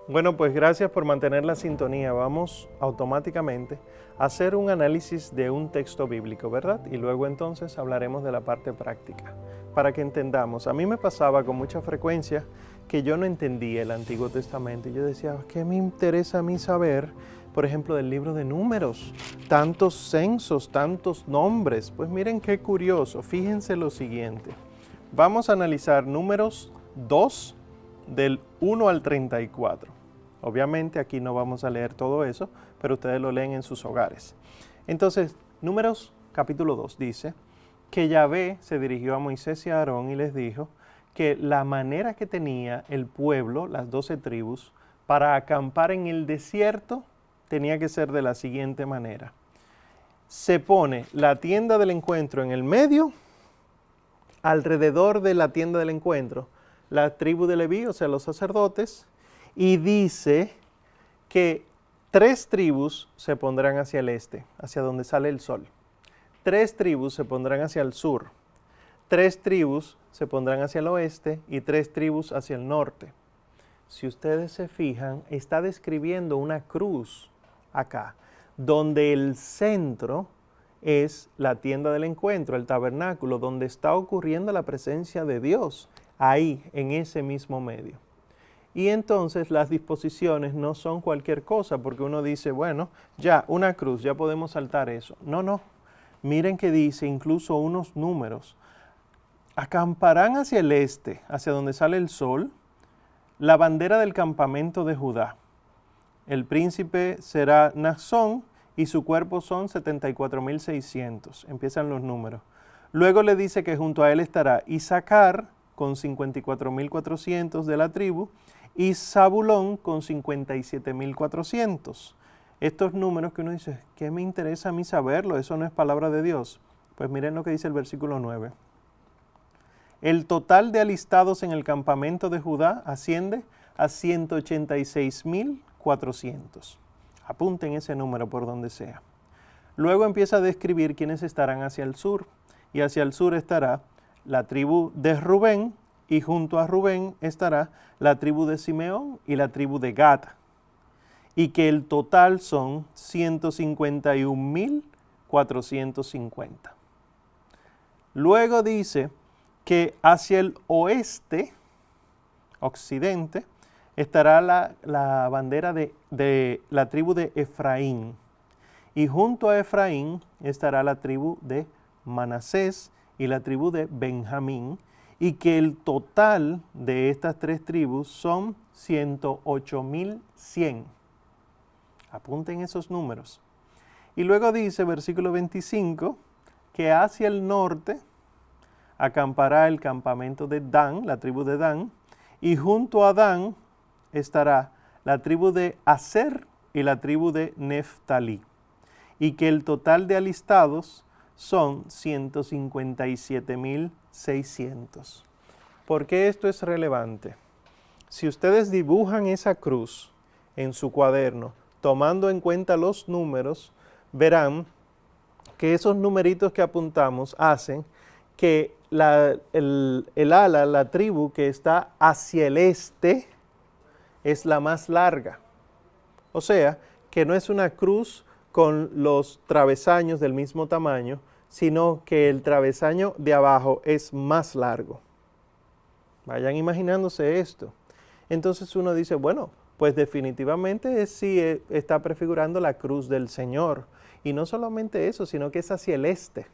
Bueno, pues gracias por mantener la sintonía. Vamos automáticamente a hacer un análisis de un texto bíblico, ¿verdad? Y luego entonces hablaremos de la parte práctica, para que entendamos. A mí me pasaba con mucha frecuencia que yo no entendía el Antiguo Testamento y yo decía, ¿qué me interesa a mí saber, por ejemplo, del libro de Números? Tantos censos, tantos nombres. Pues miren qué curioso, fíjense lo siguiente. Vamos a analizar Números 2 del 1 al 34. Obviamente aquí no vamos a leer todo eso, pero ustedes lo leen en sus hogares. Entonces, Números capítulo 2 dice que Yahvé se dirigió a Moisés y a Aarón y les dijo que la manera que tenía el pueblo, las 12 tribus, para acampar en el desierto tenía que ser de la siguiente manera. Se pone la tienda del encuentro en el medio, alrededor de la tienda del encuentro, la tribu de Leví, o sea, los sacerdotes, y dice que 3 tribus se pondrán hacia el este, hacia donde sale el sol. 3 tribus se pondrán hacia el sur. 3 tribus se pondrán hacia el oeste y 3 tribus hacia el norte. Si ustedes se fijan, está describiendo una cruz acá, donde el centro es la tienda del encuentro, el tabernáculo, donde está ocurriendo la presencia de Dios, ahí, en ese mismo medio. Y entonces las disposiciones no son cualquier cosa, porque uno dice, bueno, ya, una cruz, ya podemos saltar eso. No, no. Miren que dice incluso unos números. Acamparán hacia el este, hacia donde sale el sol, la bandera del campamento de Judá. El príncipe será Naasón y su cuerpo son 74.600. Empiezan los números. Luego le dice que junto a él estará Isacar con 54.400 de la tribu, y Zabulón con 57.400. Estos números que uno dice, ¿qué me interesa a mí saberlo? Eso no es palabra de Dios. Pues miren lo que dice el versículo 9. El total de alistados en el campamento de Judá asciende a 186.400. Apunten ese número por donde sea. Luego empieza a describir quiénes estarán hacia el sur. Y hacia el sur estará la tribu de Rubén, y junto a Rubén estará la tribu de Simeón y la tribu de Gad, y que el total son 151.450. Luego dice que hacia el oeste, occidente, estará la bandera de la tribu de Efraín, y junto a Efraín estará la tribu de Manasés y la tribu de Benjamín, y que el total de estas 3 tribus son 108.100. Apunten esos números. Y luego dice, versículo 25, que hacia el norte acampará el campamento de Dan, la tribu de Dan, y junto a Dan estará la tribu de Aser y la tribu de Neftalí, y que el total de alistados son 157.600. ¿Por qué esto es relevante? Si ustedes dibujan esa cruz en su cuaderno, tomando en cuenta los números, verán que esos numeritos que apuntamos hacen que el ala, la tribu que está hacia el este, es la más larga. O sea, que no es una cruz con los travesaños del mismo tamaño, sino que el travesaño de abajo es más largo. Vayan imaginándose esto. Entonces uno dice, bueno, pues definitivamente sí está prefigurando la cruz del Señor. Y no solamente eso, sino que es hacia el este.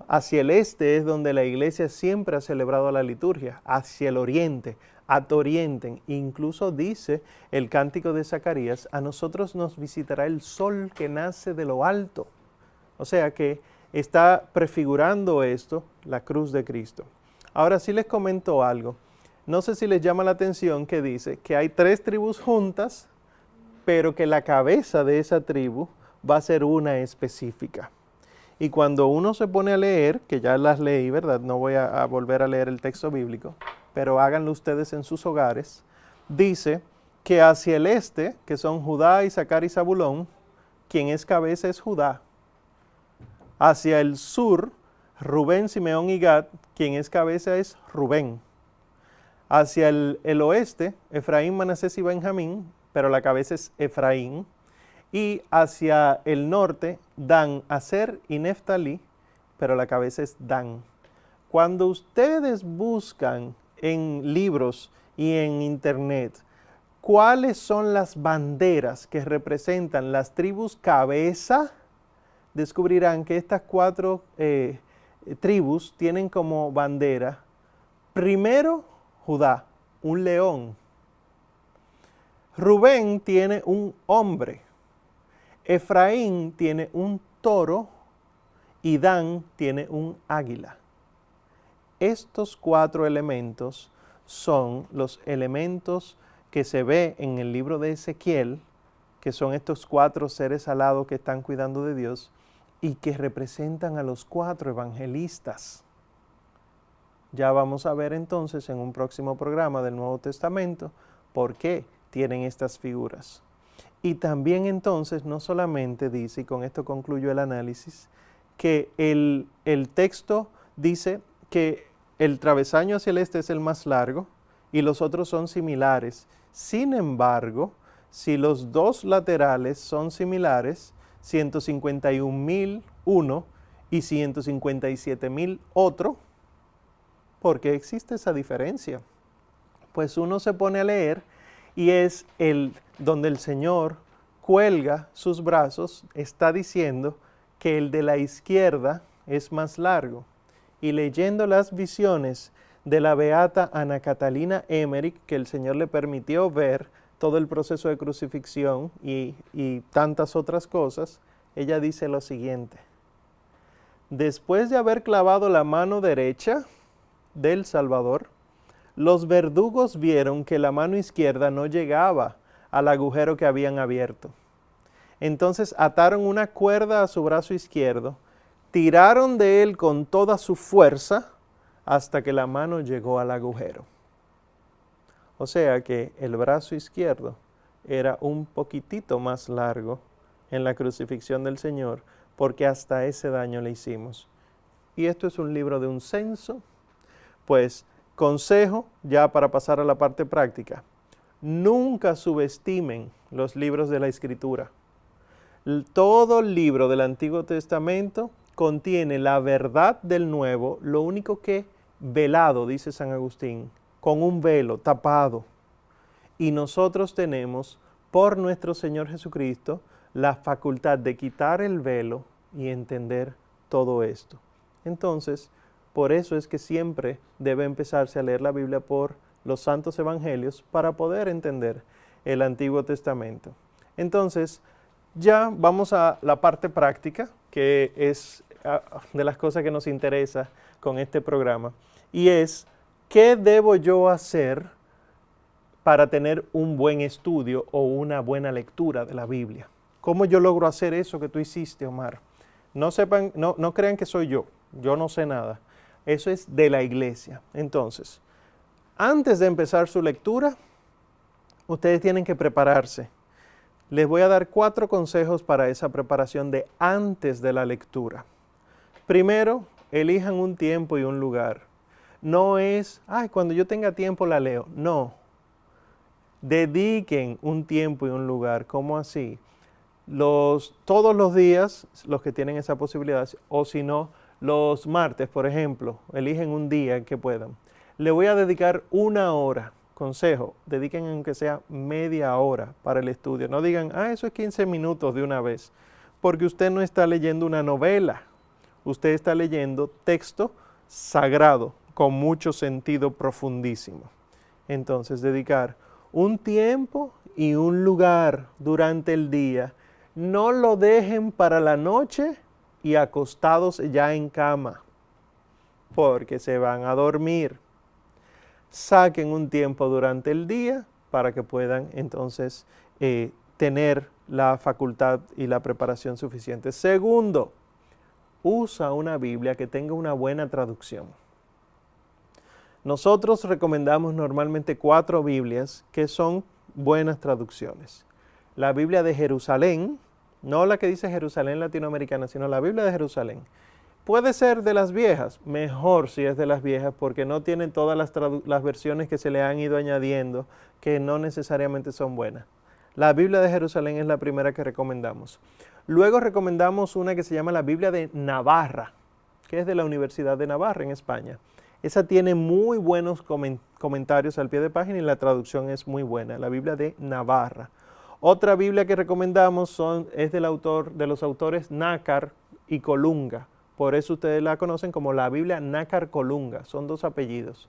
Hacia el este es donde la iglesia siempre ha celebrado la liturgia, hacia el oriente, ad orienten. Incluso dice el cántico de Zacarías, a nosotros nos visitará el sol que nace de lo alto. O sea que está prefigurando esto, la cruz de Cristo. Ahora sí les comento algo. No sé si les llama la atención que dice que hay 3 tribus juntas, pero que la cabeza de esa tribu va a ser una específica. Y cuando uno se pone a leer, que ya las leí, ¿verdad? No voy a volver a leer el texto bíblico, pero háganlo ustedes en sus hogares, dice que hacia el este, que son Judá, Isacar y Zabulón, quien es cabeza es Judá. Hacia el sur, Rubén, Simeón y Gad, quien es cabeza es Rubén. Hacia el oeste, Efraín, Manasés y Benjamín, pero la cabeza es Efraín. Y hacia el norte, Dan, Aser y Neftalí, pero la cabeza es Dan. Cuando ustedes buscan en libros y en internet cuáles son las banderas que representan las tribus cabeza, descubrirán que estas 4 tribus tienen como bandera, primero, Judá, un león. Rubén tiene un hombre. Efraín tiene un toro y Dan tiene un águila. Estos 4 elementos son los elementos que se ve en el libro de Ezequiel, que son estos 4 seres alados que están cuidando de Dios y que representan a los 4 evangelistas. Ya vamos a ver entonces en un próximo programa del Nuevo Testamento por qué tienen estas figuras. Y también entonces no solamente dice, y con esto concluyo el análisis, que el texto dice que el travesaño hacia el este es el más largo y los otros son similares. Sin embargo, si los 2 laterales son similares, 151.000 uno y 157.000 otro, ¿por qué existe esa diferencia? Pues uno se pone a leer y es donde el Señor cuelga sus brazos, está diciendo que el de la izquierda es más largo. Y leyendo las visiones de la beata Ana Catalina Emmerich, que el Señor le permitió ver todo el proceso de crucifixión y tantas otras cosas, ella dice lo siguiente: después de haber clavado la mano derecha del Salvador, los verdugos vieron que la mano izquierda no llegaba al agujero que habían abierto. Entonces ataron una cuerda a su brazo izquierdo, tiraron de él con toda su fuerza hasta que la mano llegó al agujero. O sea que el brazo izquierdo era un poquitito más largo en la crucifixión del Señor, porque hasta ese daño le hicimos. Y esto es un libro de un censo. Pues consejo, ya para pasar a la parte práctica, nunca subestimen los libros de la Escritura. Todo el libro del Antiguo Testamento contiene la verdad del Nuevo, lo único que velado, dice San Agustín, con un velo tapado. Y nosotros tenemos, por nuestro Señor Jesucristo, la facultad de quitar el velo y entender todo esto. Entonces, por eso es que siempre debe empezarse a leer la Biblia por los santos evangelios para poder entender el Antiguo Testamento. Entonces, ya vamos a la parte práctica, que es de las cosas que nos interesa con este programa, y es, ¿qué debo yo hacer para tener un buen estudio o una buena lectura de la Biblia? ¿Cómo yo logro hacer eso que tú hiciste, Omar? No crean que soy yo no sé nada. Eso es de la iglesia. Entonces, antes de empezar su lectura, ustedes tienen que prepararse. Les voy a dar 4 consejos para esa preparación de antes de la lectura. Primero, elijan un tiempo y un lugar. No es, cuando yo tenga tiempo la leo. No. Dediquen un tiempo y un lugar. ¿Cómo así? Todos los días, los que tienen esa posibilidad, o si no, los martes, por ejemplo, eligen un día que puedan. Le voy a dedicar 1 hora. Consejo, dediquen aunque sea media hora para el estudio. No digan, eso es 15 minutos de una vez, porque usted no está leyendo una novela. Usted está leyendo texto sagrado con mucho sentido profundísimo. Entonces, dedicar un tiempo y un lugar durante el día. No lo dejen para la noche y acostados ya en cama, porque se van a dormir. Saquen un tiempo durante el día para que puedan entonces tener la facultad y la preparación suficiente. Segundo, usa una Biblia que tenga una buena traducción. Nosotros recomendamos normalmente 4 Biblias que son buenas traducciones. La Biblia de Jerusalén, no la que dice Jerusalén latinoamericana, sino la Biblia de Jerusalén. Puede ser de las viejas, mejor si es de las viejas, porque no tienen todas las versiones que se le han ido añadiendo, que no necesariamente son buenas. La Biblia de Jerusalén es la primera que recomendamos. Luego recomendamos una que se llama la Biblia de Navarra, que es de la Universidad de Navarra en España. Esa tiene muy buenos comentarios al pie de página y la traducción es muy buena, la Biblia de Navarra. Otra Biblia que recomendamos es de los autores Nácar y Colunga. Por eso ustedes la conocen como la Biblia Nácar Colunga, son dos apellidos.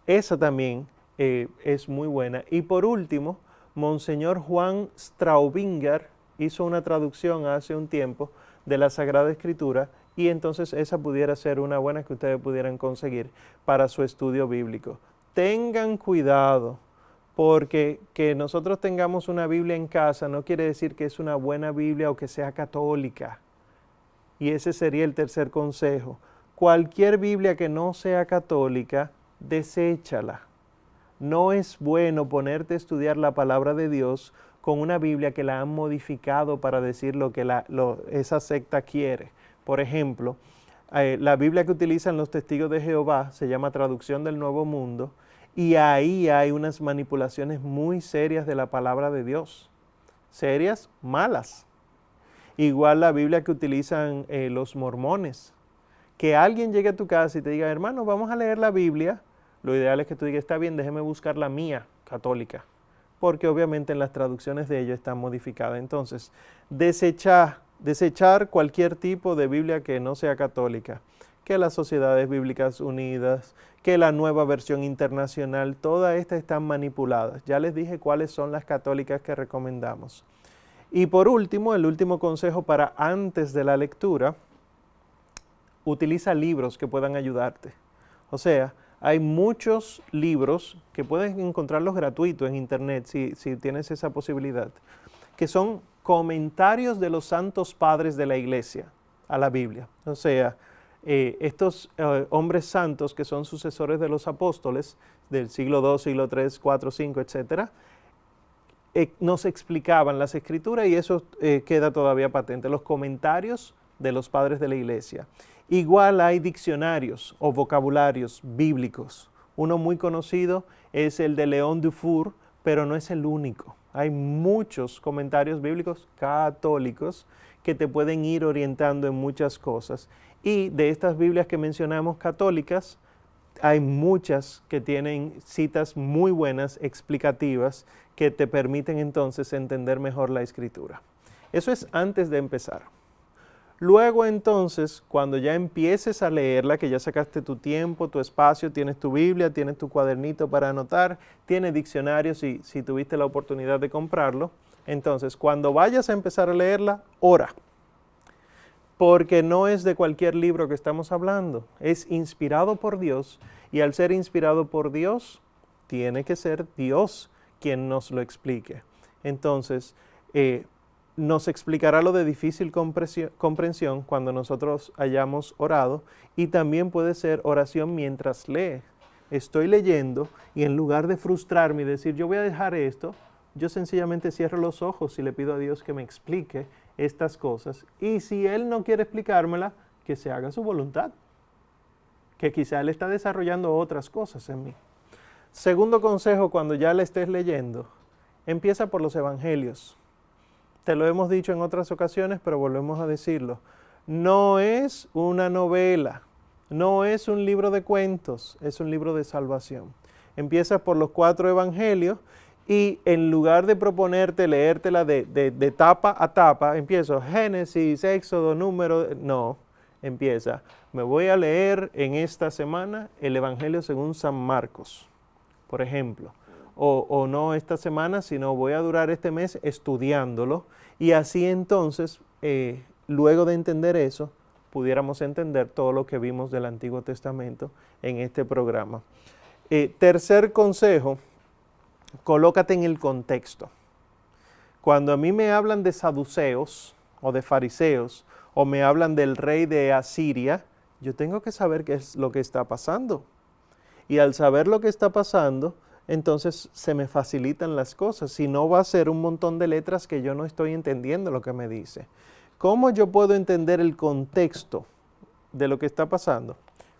Esa también es muy buena. Y por último, Monseñor Juan Straubinger hizo una traducción hace un tiempo de la Sagrada Escritura y entonces esa pudiera ser una buena que ustedes pudieran conseguir para su estudio bíblico. Tengan cuidado, porque que nosotros tengamos una Biblia en casa no quiere decir que es una buena Biblia o que sea católica. Y ese sería el tercer consejo. Cualquier Biblia que no sea católica, deséchala. No es bueno ponerte a estudiar la palabra de Dios con una Biblia que la han modificado para decir lo que esa secta quiere. Por ejemplo, la Biblia que utilizan los testigos de Jehová se llama Traducción del Nuevo Mundo y ahí hay unas manipulaciones muy serias de la palabra de Dios. Serias, malas. Igual la Biblia que utilizan los mormones. Que alguien llegue a tu casa y te diga, hermano, vamos a leer la Biblia. Lo ideal es que tú digas, está bien, déjeme buscar la mía, católica. Porque obviamente en las traducciones de ellos están modificadas. Entonces, desechar cualquier tipo de Biblia que no sea católica. Que las Sociedades Bíblicas Unidas, que la Nueva Versión Internacional, todas estas están manipuladas. Ya les dije cuáles son las católicas que recomendamos. Y por último, el último consejo para antes de la lectura, utiliza libros que puedan ayudarte. O sea, hay muchos libros que puedes encontrarlos gratuitos en internet si tienes esa posibilidad, que son comentarios de los santos padres de la iglesia a la Biblia. O sea, estos hombres santos que son sucesores de los apóstoles del siglo II, siglo III, IV, V, etcétera, nos explicaban las escrituras y eso queda todavía patente, los comentarios de los padres de la iglesia. Igual hay diccionarios o vocabularios bíblicos. Uno muy conocido es el de León Dufour, pero no es el único. Hay muchos comentarios bíblicos católicos que te pueden ir orientando en muchas cosas. Y de estas Biblias que mencionamos católicas, hay muchas que tienen citas muy buenas, explicativas, que te permiten entonces entender mejor la escritura. Eso es antes de empezar. Luego entonces, cuando ya empieces a leerla, que ya sacaste tu tiempo, tu espacio, tienes tu Biblia, tienes tu cuadernito para anotar, tienes diccionario si tuviste la oportunidad de comprarlo, entonces cuando vayas a empezar a leerla, ora. Porque no es de cualquier libro que estamos hablando, es inspirado por Dios y al ser inspirado por Dios, tiene que ser Dios quien nos lo explique. Entonces, nos explicará lo de difícil comprensión cuando nosotros hayamos orado y también puede ser oración mientras lee. Estoy leyendo y en lugar de frustrarme y decir yo voy a dejar esto, yo sencillamente cierro los ojos y le pido a Dios que me explique estas cosas y si Él no quiere explicármela, que se haga su voluntad, que quizá Él está desarrollando otras cosas en mí. Segundo consejo, cuando ya la estés leyendo, empieza por los evangelios. Te lo hemos dicho en otras ocasiones, pero volvemos a decirlo. No es una novela, no es un libro de cuentos, es un libro de salvación. Empiezas por los 4 evangelios y en lugar de proponerte leértela de tapa a tapa, empiezo Génesis, Éxodo, Número, no, empieza. Me voy a leer en esta semana el Evangelio según San Marcos, por ejemplo. O no esta semana, sino voy a durar este mes estudiándolo y así entonces, luego de entender eso, pudiéramos entender todo lo que vimos del Antiguo Testamento en este programa. Tercer consejo, colócate en el contexto. Cuando a mí me hablan de saduceos o de fariseos o me hablan del rey de Asiria, yo tengo que saber qué es lo que está pasando. Y al saber lo que está pasando, entonces se me facilitan las cosas. Si no, va a ser un montón de letras que yo no estoy entendiendo lo que me dice. ¿Cómo yo puedo entender el contexto de lo que está pasando?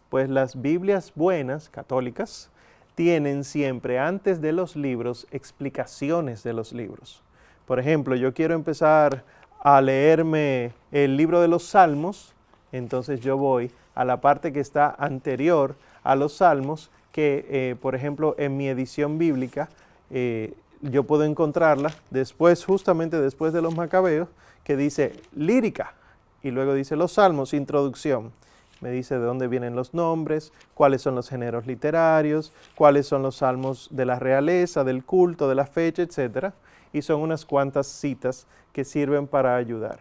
Pues las Biblias buenas, católicas, tienen siempre antes de los libros explicaciones de los libros. Por ejemplo, yo quiero empezar a leerme el libro de los Salmos, entonces yo voy a la parte que está anterior a los Salmos, que por ejemplo en mi edición bíblica yo puedo encontrarla después, justamente después de los Macabeos, que dice lírica, y luego dice los Salmos, introducción. Me dice de dónde vienen los nombres, cuáles son los géneros literarios, cuáles son los salmos de la realeza, del culto, de la fecha, etc. Y son unas cuantas citas que sirven para ayudar.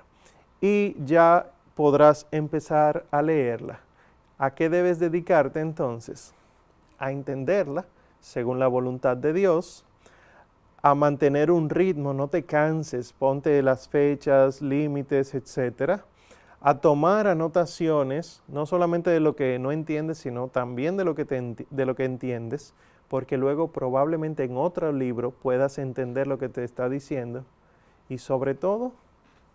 Y ya podrás empezar a leerla. ¿A qué debes dedicarte entonces? A entenderla según la voluntad de Dios, a mantener un ritmo, no te canses, ponte las fechas, límites, etcétera, a tomar anotaciones, no solamente de lo que no entiendes, sino también de lo que entiendes, porque luego probablemente en otro libro puedas entender lo que te está diciendo. Y sobre todo,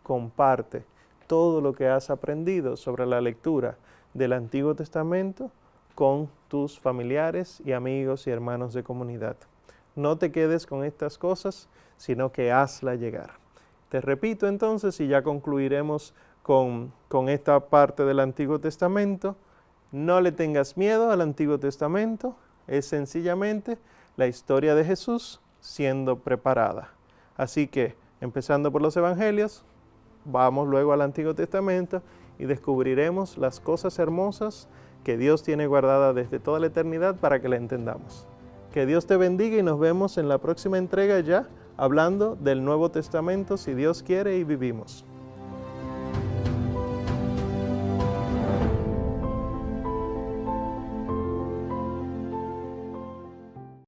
comparte todo lo que has aprendido sobre la lectura del Antiguo Testamento con tus familiares y amigos y hermanos de comunidad. No te quedes con estas cosas, sino que hazla llegar. Te repito entonces, y ya concluiremos con esta parte del Antiguo Testamento. No le tengas miedo al Antiguo Testamento, es sencillamente la historia de Jesús siendo preparada. Así que, empezando por los Evangelios, vamos luego al Antiguo Testamento y descubriremos las cosas hermosas que Dios tiene guardadas desde toda la eternidad para que la entendamos. Que Dios te bendiga y nos vemos en la próxima entrega ya hablando del Nuevo Testamento, si Dios quiere y vivimos.